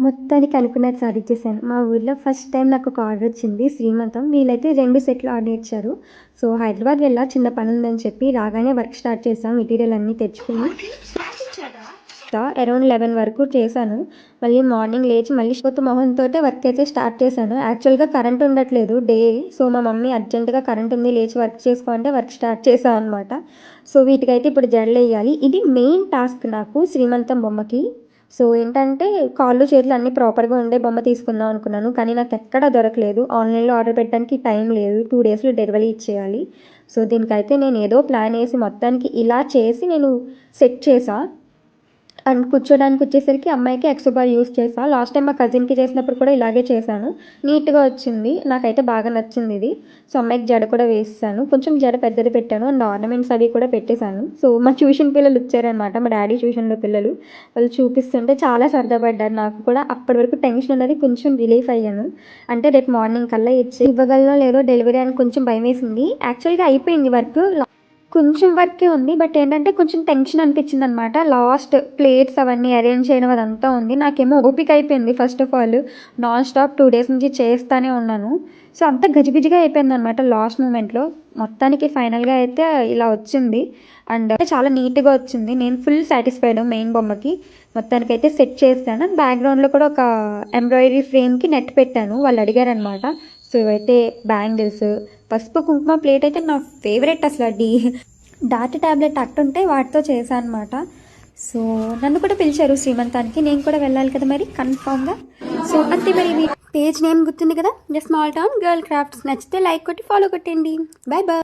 మొత్తానికి అనుకున్నది సాధించేసాను. మా ఊర్లో ఫస్ట్ టైం నాకు ఒక ఆర్డర్ వచ్చింది శ్రీమంతం. వీళ్ళైతే 2 సెట్లు ఆర్డర్ ఇచ్చారు. సో, హైదరాబాద్ వెళ్ళా చిన్న పనుందని చెప్పి రాగానే వర్క్ స్టార్ట్ చేశాం. మెటీరియల్ అన్నీ తెచ్చుకుని అరౌండ్ 11 వరకు చేశాను. మళ్ళీ మార్నింగ్ లేచి మళ్ళీ కొత్త మొహంతోటే వర్క్ అయితే స్టార్ట్ చేశాను. యాక్చువల్‌గా కరెంట్ ఉండట్లేదు డే. సో, మా మమ్మీ అర్జెంట్‌గా కరెంట్ ఉంది లేచి వర్క్ చేసుకో అంటే వర్క్ స్టార్ట్ చేశా అనమాట. సో, వీటికైతే ఇప్పుడు జడలేయాలి. ఇది మెయిన్ టాస్క్ నాకు శ్రీమంతం బొమ్మకి. సో, ఏంటంటే కాళ్ళు, చేతులు అన్నీ ప్రాపర్‌గా ఉండే బొమ్మ తీసుకుందాం అనుకున్నాను. కానీ నాకెక్కడా దొరకలేదు. ఆన్‌లైన్‌లో ఆర్డర్ పెట్టడానికి టైం లేదు. 2 డేస్‌లో డెలివరీ ఇచ్చేయాలి. సో, దీనికైతే నేను ఏదో ప్లాన్ ఏసి మొత్తానికి ఇలా చేసి నేను సెట్ చేశా. అండ్ కూర్చోడానికి వచ్చేసరికి అమ్మాయికి ఎక్సో బార్ యూజ్ చేశా. లాస్ట్ టైం మా కజిన్‌కి చేసినప్పుడు కూడా ఇలాగే చేశాను. నీట్‌గా వచ్చింది. నాకైతే బాగా నచ్చింది ఇది. సో, అమ్మాయికి జడ కూడా వేసేసాను. కొంచెం జడ పెద్దది పెట్టాను. అండ్ ఆర్నమెంట్స్ అవి కూడా పెట్టేశాను. సో, మా ట్యూషన్ పిల్లలు వచ్చారనమాట. మా డాడీ ట్యూషన్‌లో పిల్లలు. వాళ్ళు చూపిస్తుంటే చాలా సరదా పడ్డారు. నాకు కూడా అప్పటి వరకు టెన్షన్ ఉన్నది కొంచెం రిలీఫ్ అయ్యాను. అంటే రేపు మార్నింగ్ కల్లా ఇవ్వగలనో లేదో డెలివరీ అని కొంచెం భయమేసింది. యాక్చువల్‌గా అయిపోయింది వర్క్. కొంచెం వర్కే ఉంది. బట్ ఏంటంటే కొంచెం టెన్షన్ అనిపించిందనమాట. లాస్ట్ ప్లేట్స్ అవన్నీ అరేంజ్ చేయడం అదంతా ఉంది. నాకేమో ఓపిక అయిపోయింది first of all. Non stop 2 days నుంచి చేస్తానే ఉన్నాను. సో, అంతా గజిబిజిగా అయిపోయిందనమాట లాస్ట్ మూమెంట్‌లో. మొత్తానికి ఫైనల్‌గా అయితే ఇలా వచ్చింది. అండ్ చాలా నీట్‌గా వచ్చింది. నేను ఫుల్ సాటిస్ఫైడ్ మెయిన్ బొమ్మకి. మొత్తానికైతే సెట్ చేశాను. బ్యాక్‌గ్రౌండ్‌లో కూడా ఒక ఎంబ్రాయిడరీ ఫ్రేమ్‌కి నెట్ పెట్టాను. వాళ్ళు అడిగారనమాట. సో, ఇవైతే బ్యాంగిల్స్, పసుపు కుంకుమ ప్లేట్ అయితే నా ఫేవరెట్ అసలు. డార్ట్ ట్యాబ్లెట్ అట్టుంటే వాటితో చేశాను అనమాట. సో, నన్ను కూడా పిలిచారు శ్రీమంతానికి. నేను కూడా వెళ్ళాలి కదా మరి కన్ఫామ్‌గా. సో, అంతే మరి. మీ పేజ్ నేమ్ గుర్తుంది కదా, the small town girl crafts. నచ్చితే లైక్ కొట్టి ఫాలో కొట్టండి. Bye bye.